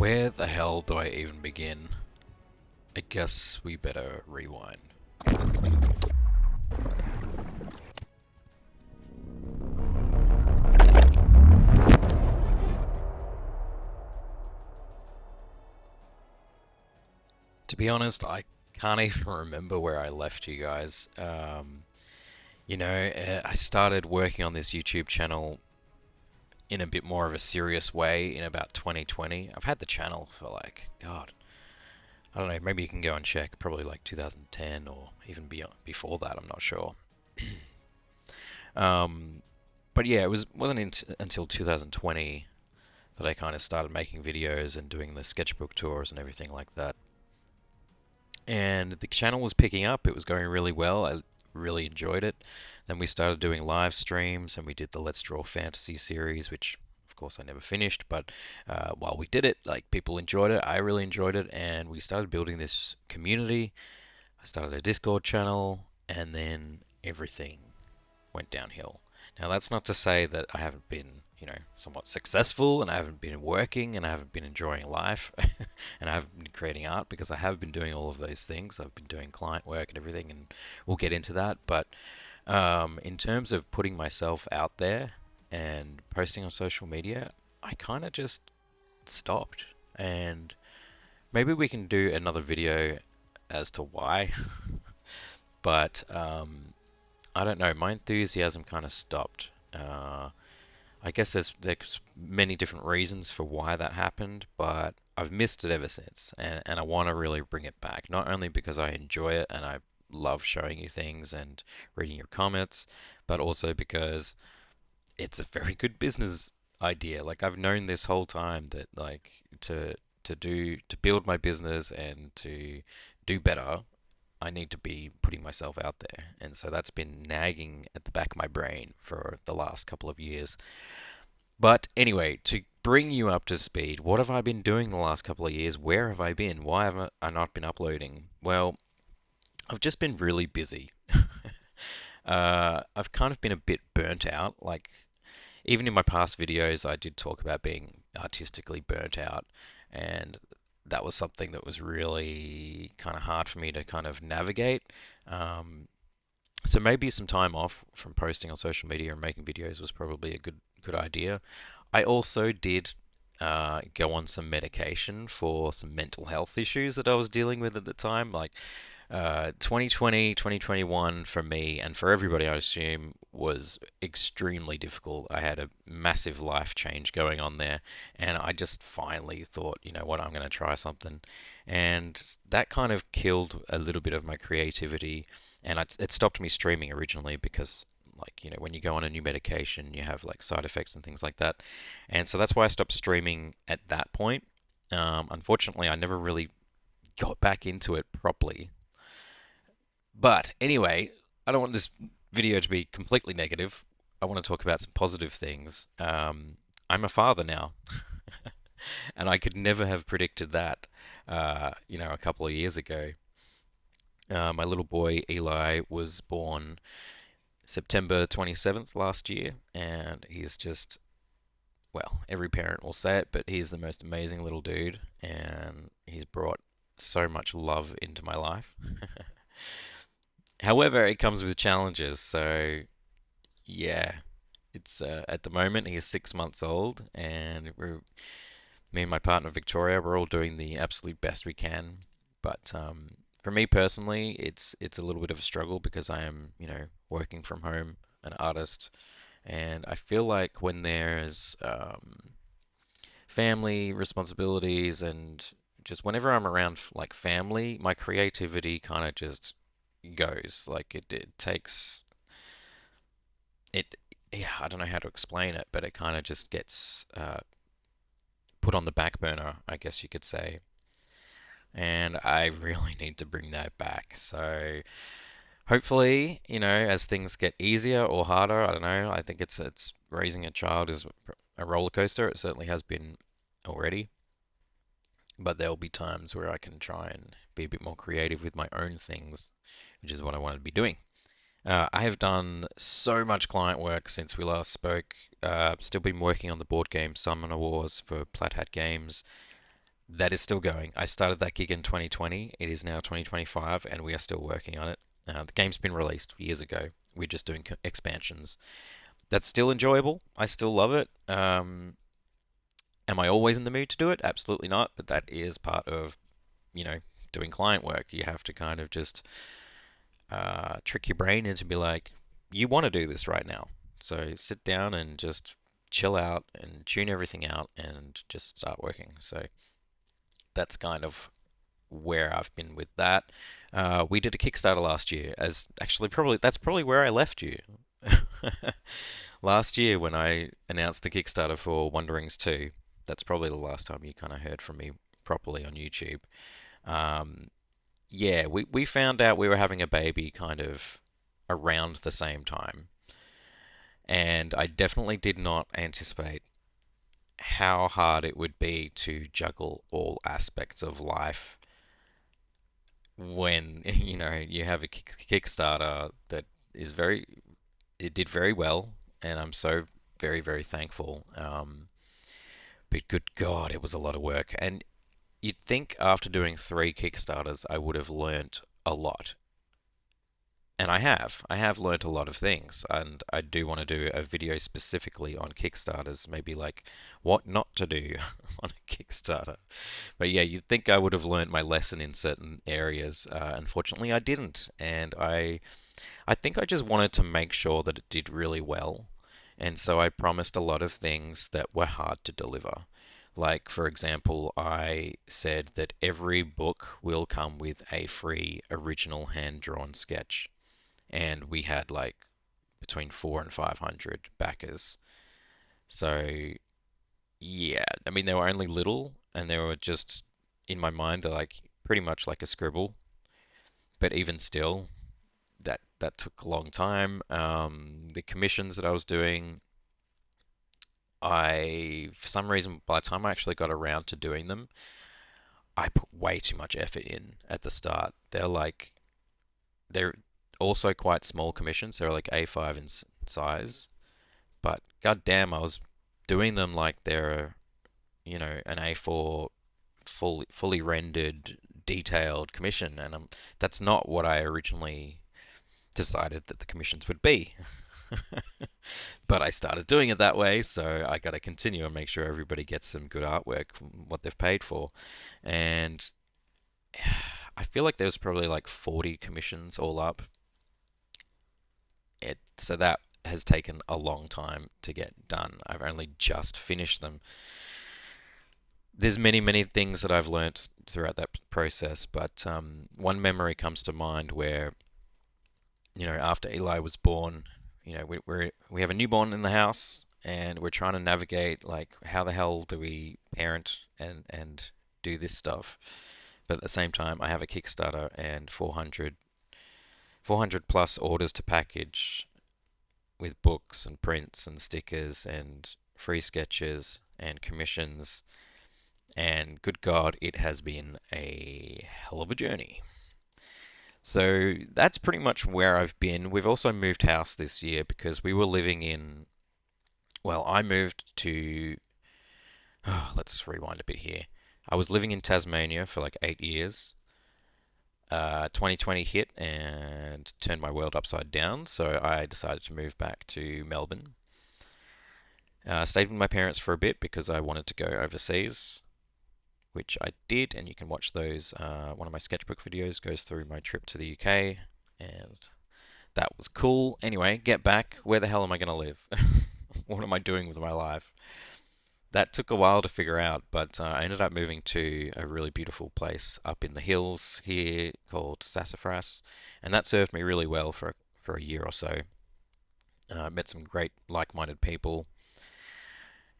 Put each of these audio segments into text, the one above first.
Where the hell do I even begin? I guess we better rewind. To be honest, I can't even remember where I left you guys. I started working on this YouTube channel in a bit more of a serious way in about 2020. I've had the channel for God, I don't know, maybe you can go and check, probably like 2010 or even before that, I'm not sure. Um, but yeah, it wasn't until 2020 that I kind of started making videos and doing the sketchbook tours and everything like that. And the channel was picking up, it was going really well. I really enjoyed it. Then we started doing live streams and we did the Let's Draw Fantasy series, which of course I never finished, but while we did it, like people enjoyed it, I really enjoyed it, and we started building this community. I started a Discord channel, and then everything went downhill. Now, that's not to say that I haven't been, somewhat successful and I haven't been working and I haven't been enjoying life and I haven't been creating art, because I have been doing all of those things. I've been doing client work and everything, and we'll get into that. But in terms of putting myself out there and posting on social media, I kind of just stopped. And maybe we can do another video as to why. But I don't know. My enthusiasm kind of stopped. I guess there's many different reasons for why that happened, but I've missed it ever since, and I want to really bring it back. Not only because I enjoy it and I love showing you things and reading your comments, but also because it's a very good business idea. Like, I've known this whole time that to build my business and to do better, I need to be putting myself out there. And so that's been nagging at the back of my brain for the last couple of years. But anyway, to bring you up to speed, what have I been doing the last couple of years? Where have I been? Why have I not been uploading? Well, I've just been really busy. I've kind of been a bit burnt out. Like, even in my past videos, I did talk about being artistically burnt out, and that was something that was really kind of hard for me to kind of navigate. Um, so maybe some time off from posting on social media and making videos was probably a good idea. I also did go on some medication for some mental health issues that I was dealing with at the time. Like, 2020, 2021 for me and for everybody, I assume, was extremely difficult. I had a massive life change going on there, and I just finally thought, you know what, I'm going to try something. And that kind of killed a little bit of my creativity, and it stopped me streaming originally because, like, when you go on a new medication, you have like side effects and things like that. And so that's why I stopped streaming at that point. Unfortunately, I never really got back into it properly. But anyway, I don't want this video to be completely negative. I want to talk about some positive things. I'm a father now, and I could never have predicted that, a couple of years ago. My little boy Eli was born September 27th last year, and he's just, well, every parent will say it, but he's the most amazing little dude, and he's brought so much love into my life. However, it comes with challenges. So, yeah, it's at the moment he's 6 months old, and me and my partner Victoria, we're all doing the absolute best we can. But for me personally, it's a little bit of a struggle because I am, working from home, an artist, and I feel like when there's family responsibilities and just whenever I'm around like family, my creativity kind of just goes. Like, it takes it. Yeah, I don't know how to explain it, but it kind of just gets put on the back burner, I guess you could say. And I really need to bring that back. So hopefully, as things get easier or harder, I don't know. I think it's raising a child is a roller coaster. It certainly has been already. But there'll be times where I can try and be a bit more creative with my own things, which is what I want to be doing. I have done so much client work since we last spoke. Still been working on the board game Summoner Wars for Plaid Hat Games. That is still going. I started that gig in 2020. It is now 2025, and we are still working on it. The game's been released years ago. We're just doing expansions. That's still enjoyable. I still love it. Am I always in the mood to do it? Absolutely not. But that is part of, you know, doing client work. You have to kind of just trick your brain into be like, you want to do this right now. So sit down and just chill out and tune everything out and just start working. So that's kind of where I've been with that. We did a Kickstarter last year, as actually probably that's probably where I left you. Last year when I announced the Kickstarter for Wanderings 2, that's probably the last time you kind of heard from me properly on YouTube. Um, yeah, we found out we were having a baby kind of around the same time, and I definitely did not anticipate how hard it would be to juggle all aspects of life when you have a Kickstarter that is very it did very well, and I'm so very very thankful. But good God, it was a lot of work, and you'd think after doing three Kickstarters I would have learnt a lot, and I have learnt a lot of things, and I do want to do a video specifically on Kickstarters, maybe like what not to do on a Kickstarter. But yeah, you'd think I would have learnt my lesson in certain areas. Unfortunately, I didn't, and I think I just wanted to make sure that it did really well, and so I promised a lot of things that were hard to deliver. Like, for example, I said that every book will come with a free original hand drawn sketch, and we had like between 400 and 500 backers. So yeah, I mean they were only little, and they were just in my mind they're like pretty much like a scribble, but even still, that took a long time. The commissions that I was doing, I for some reason by the time I actually got around to doing them, I put way too much effort in at the start. They're also quite small commissions. They're like A5 in size, but goddamn, I was doing them like they're an A4 fully rendered detailed commission, and that's not what I originally decided that the commissions would be. But I started doing it that way, so I got to continue and make sure everybody gets some good artwork, what they've paid for. And I feel like there was probably like 40 commissions all up. So that has taken a long time to get done. I've only just finished them. There's many things that I've learnt throughout that process, but one memory comes to mind where after Eli was born, we have a newborn in the house, and we're trying to navigate like how the hell do we parent and do this stuff. But at the same time, I have a Kickstarter and 400 plus orders to package with books and prints and stickers and free sketches and commissions. And good God, it has been a hell of a journey. So that's pretty much where I've been. We've also moved house this year because we were living in. Well, I moved to. Oh, let's rewind a bit here. I was living in Tasmania for like 8 years. 2020 hit and turned my world upside down, so I decided to move back to Melbourne. Stayed with my parents for a bit because I wanted to go overseas, which I did, and you can watch those. One of my sketchbook videos goes through my trip to the UK, and that was cool. Anyway, get back. Where the hell am I going to live? What am I doing with my life? That took a while to figure out, but I ended up moving to a really beautiful place up in the hills here called Sassafras, and that served me really well for a year or so. Met some great like-minded people,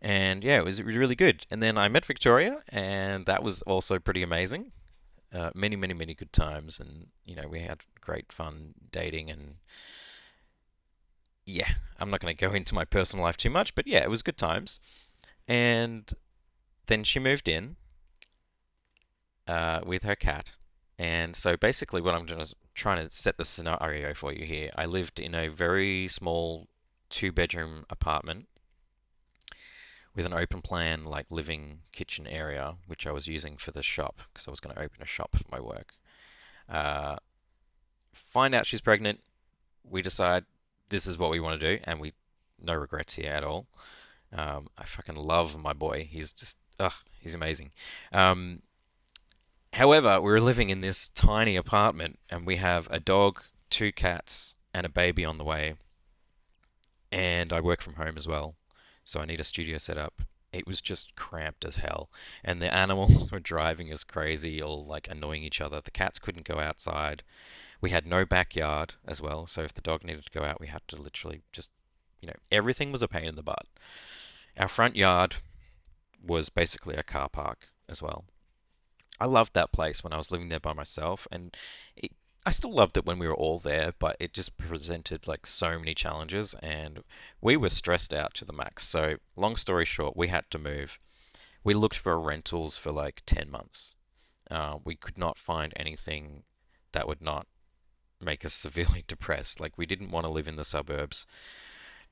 and yeah, it was really good. And then I met Victoria, and that was also pretty amazing. Many good times, and we had great fun dating, and yeah, I'm not going to go into my personal life too much, but yeah, it was good times. And then she moved in with her cat. And so basically, what I'm just trying to set the scenario for you here. I lived in a very small two-bedroom apartment with an open plan, like living kitchen area, which I was using for the shop because I was going to open a shop for my work. Uh, find out she's pregnant. We decide this is what we want to do, and we no regrets here at all. I fucking love my boy. He's just, he's amazing. Um, However, we were living in this tiny apartment, and we have a dog, two cats, and a baby on the way. And I work from home as well, so I need a studio set up. It was just cramped as hell, and the animals were driving us crazy, all like annoying each other. The cats couldn't go outside. We had no backyard as well, so if the dog needed to go out, we had to literally just, everything was a pain in the butt. Our front yard was basically a car park as well. I loved that place when I was living there by myself, and it, I still loved it when we were all there, but it just presented like so many challenges, and we were stressed out to the max. So, long story short, we had to move. We looked for rentals for like 10 months. We could not find anything that would not make us severely depressed. Like, we didn't want to live in the suburbs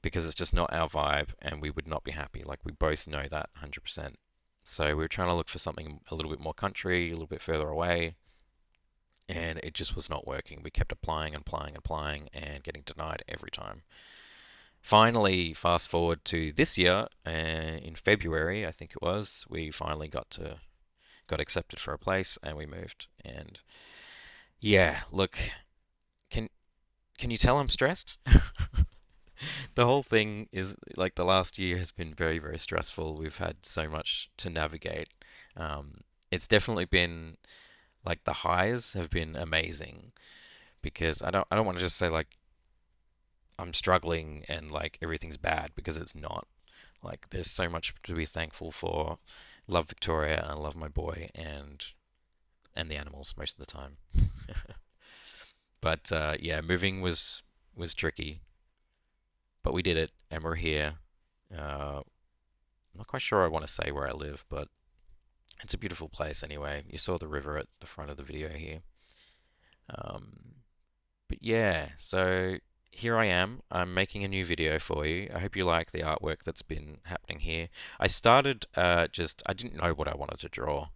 because it's just not our vibe, and we would not be happy. Like, we both know that 100%. So we were trying to look for something a little bit more country, a little bit further away, and it just was not working. We kept applying and applying and applying and getting denied every time. Finally, fast forward to this year, in February, I think it was, we finally got accepted for a place and we moved. And yeah, look, can can you tell I'm stressed? The whole thing is like the last year has been very, very stressful. We've had so much to navigate. It's definitely been like the highs have been amazing because I don't want to just say like I'm struggling and like everything's bad because it's not. Like there's so much to be thankful for. Love Victoria and I love my boy and the animals most of the time. But yeah, moving was tricky, but we did it and we're here. I'm not quite sure I want to say where I live, but it's a beautiful place anyway. You saw the river at the front of the video here. Um, but yeah, so here I am. I'm making a new video for you. I hope you like the artwork that's been happening here. I started I didn't know what I wanted to draw,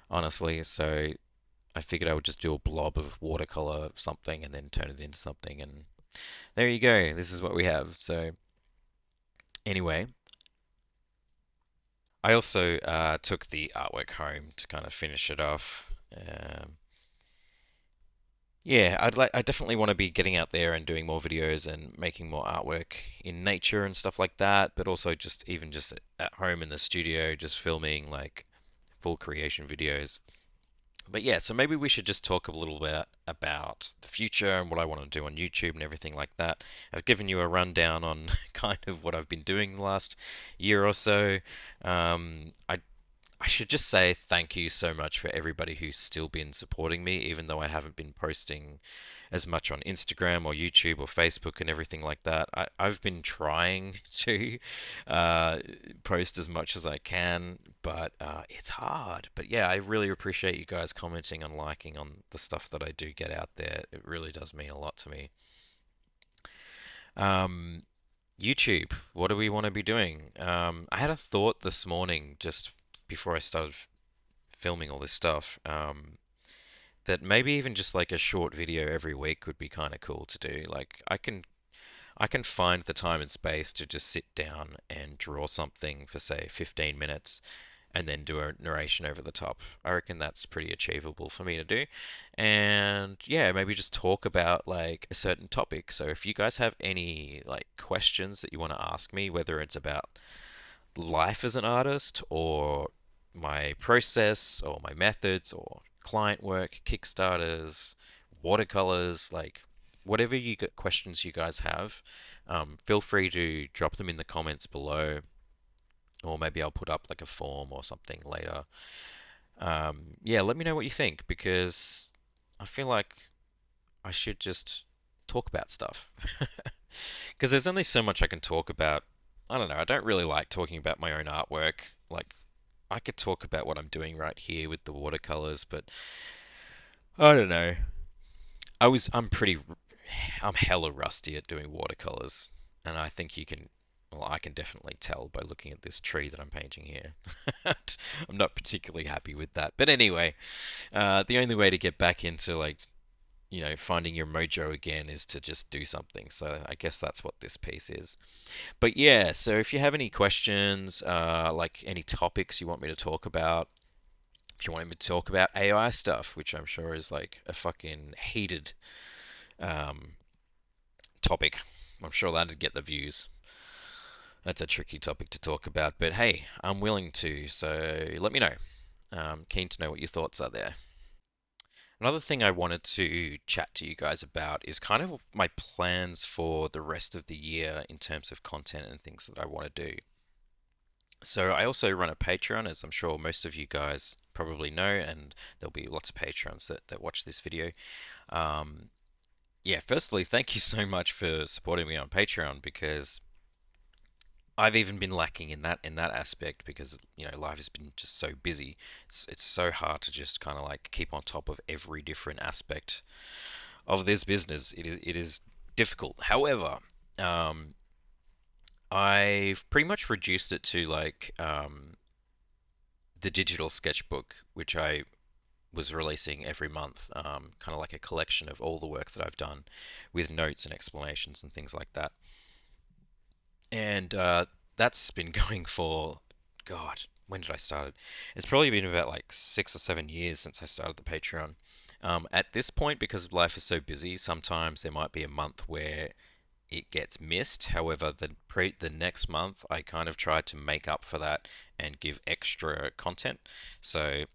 honestly, so I figured I would just do a blob of watercolor something and then turn it into something, and there you go. This is what we have. So anyway, I also took the artwork home to kind of finish it off. Yeah, I definitely want to be getting out there and doing more videos and making more artwork in nature and stuff like that, but also just even just at home in the studio, just filming like full creation videos. But yeah, so maybe we should just talk a little bit about the future and what I want to do on YouTube and everything like that. I've given you a rundown on kind of what I've been doing the last year or so. I should just say thank you so much for everybody who's still been supporting me, even though I haven't been posting as much on Instagram or YouTube or Facebook and everything like that. I've been trying to uh, post as much as I can, but it's hard. But yeah, I really appreciate you guys commenting and liking on the stuff that I do get out there. It really does mean a lot to me. Um, YouTube, what do we want to be doing? I had a thought this morning just before I started filming all this stuff, that maybe even just like a short video every week would be kind of cool to do. Like I can find the time and space to just sit down and draw something for say 15 minutes and then do a narration over the top. I reckon that's pretty achievable for me to do. And yeah, maybe just talk about like a certain topic. So if you guys have any like questions that you want to ask me, whether it's about life as an artist or my process or my methods or client work, Kickstarters, watercolors, like whatever you get questions you guys have, feel free to drop them in the comments below, or maybe I'll put up like a form or something later. Yeah, let me know what you think because I feel like I should just talk about stuff because there's only so much I can talk about. I don't know. I don't really like talking about my own artwork. Like, I could talk about what I'm doing right here with the watercolors, but I don't know. I'm hella rusty at doing watercolors, and I think you can. Well, I can definitely tell by looking at this tree that I'm painting here. I'm not particularly happy with that. But anyway, the only way to get back into like, finding your mojo again is to just do something. So I guess that's what this piece is. But yeah, so if you have any questions, like any topics you want me to talk about, if you want me to talk about AI stuff, which I'm sure is like a fucking heated um, topic, I'm sure that'd get the views. That's a tricky topic to talk about, but hey, I'm willing to, so let me know. Keen to know what your thoughts are there. Another thing I wanted to chat to you guys about is kind of my plans for the rest of the year in terms of content and things that I want to do. So I also run a Patreon, as I'm sure most of you guys probably know, and there'll be lots of Patreons that watch this video. Um, yeah, firstly, thank you so much for supporting me on Patreon because I've even been lacking in that aspect because life has been just so busy. It's so hard to just kind of like keep on top of every different aspect of this business. It is difficult. However, um, I've pretty much reduced it to like the digital sketchbook, which I was releasing every month, kind of like a collection of all the work that I've done with notes and explanations and things like that. And that's been going for, God, when did I start it? It's probably been about like 6 or 7 years since I started the Patreon. At this point, because life is so busy, sometimes there might be a month where it gets missed. However, the next month, I kind of try to make up for that and give extra content. So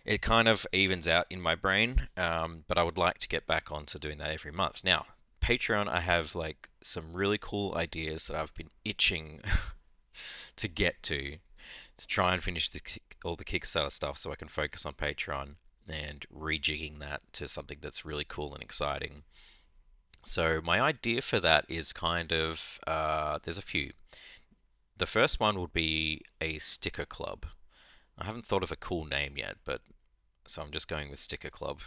it kind of evens out in my brain, but I would like to get back onto doing that every month. Now, Patreon, I have like some really cool ideas that I've been itching to get to try and finish all the Kickstarter stuff so I can focus on Patreon and rejigging that to something that's really cool and exciting. So my idea for that is kind of there's a few. The first one would be a sticker club. I haven't thought of a cool name yet, but so I'm just going with Sticker Club.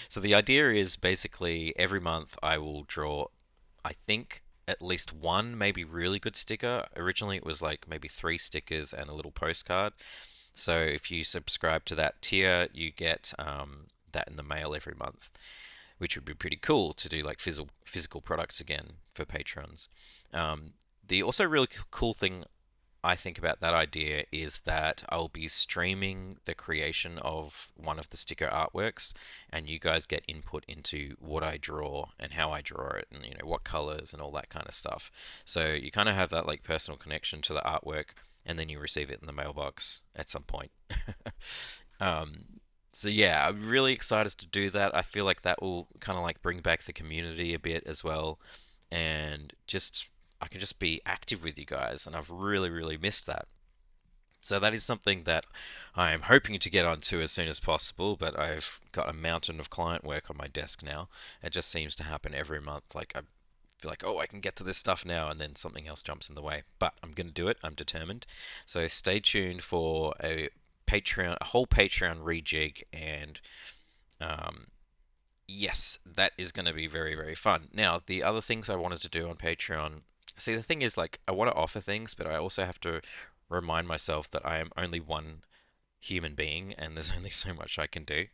So the idea is basically every month I will draw, I think, at least one maybe really good sticker. Originally it was like maybe three stickers and a little postcard. So if you subscribe to that tier, you get that in the mail every month, which would be pretty cool to do like physical products again for patrons. The also really cool thing I think about that idea is that I'll be streaming the creation of one of the sticker artworks, and you guys get input into what I draw and how I draw it, and what colors and all that kind of stuff. So you kind of have that like personal connection to the artwork, and then you receive it in the mailbox at some point. So yeah, I'm really excited to do that. I feel like that will kind of like bring back the community a bit as well, and just I can just be active with you guys, and I've really, really missed that. So that is something that I am hoping to get onto as soon as possible, but I've got a mountain of client work on my desk now. It just seems to happen every month. Like I feel like, oh, I can get to this stuff now, and then something else jumps in the way. But I'm going to do it. I'm determined. So stay tuned for a whole Patreon rejig, and um, yes, that is going to be very, very fun. Now, the other things I wanted to do on Patreon. See, the thing is, like, I want to offer things, but I also have to remind myself that I am only one human being and there's only so much I can do.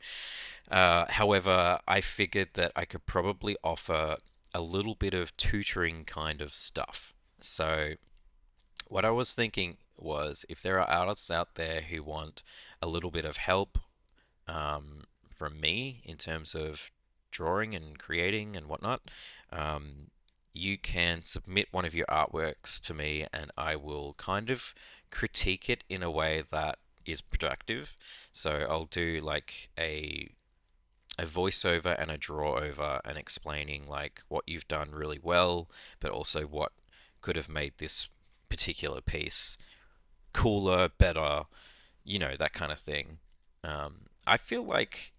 However, I figured that I could probably offer a little bit of tutoring kind of stuff. So, what I was thinking was if there are artists out there who want a little bit of help from me in terms of drawing and creating and whatnot, um, you can submit one of your artworks to me and I will kind of critique it in a way that is productive. So I'll do like a voiceover and a draw over and explaining like what you've done really well, but also what could have made this particular piece cooler, better, that kind of thing. I feel like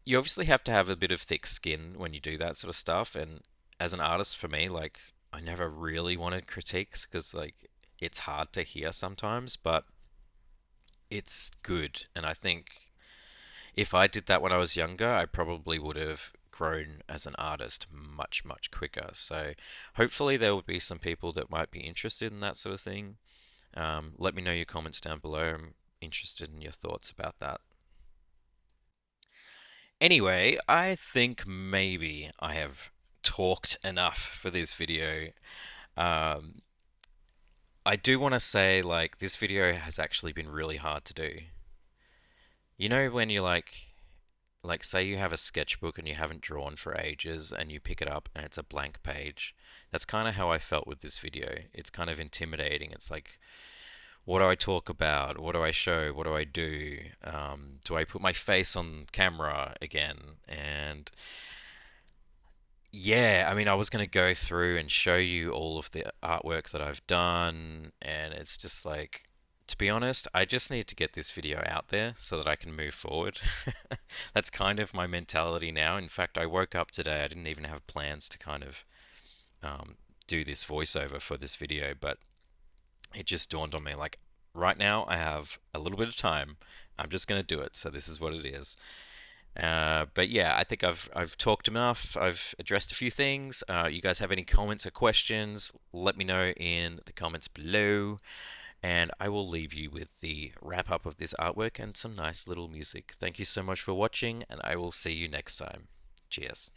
you obviously have to have a bit of thick skin when you do that sort of stuff. And as an artist, for me, like I never really wanted critiques because like it's hard to hear sometimes, but it's good. And I think if I did that when I was younger, I probably would have grown as an artist much, much quicker. So hopefully there will be some people that might be interested in that sort of thing. Let me know your comments down below. I'm interested in your thoughts about that. Anyway, I think maybe I have talked enough for this video. Um, I do want to say, like, this video has actually been really hard to do. You know, when you're like, say you have a sketchbook and you haven't drawn for ages and you pick it up and it's a blank page. That's kind of how I felt with this video. It's kind of intimidating. It's like, what do I talk about? What do I show? What do I do? Do I put my face on camera again? And yeah, I mean, I was going to go through and show you all of the artwork that I've done, and it's just like, to be honest, I just need to get this video out there so that I can move forward. That's kind of my mentality now. In fact, I woke up today, I didn't even have plans to kind of do this voiceover for this video, but it just dawned on me like, right now I have a little bit of time. I'm just going to do it, so this is what it is. But yeah, I think I've talked enough. I've addressed a few things. You guys have any comments or questions? Let me know in the comments below, and I will leave you with the wrap up of this artwork and some nice little music. Thank you so much for watching, and I will see you next time. Cheers.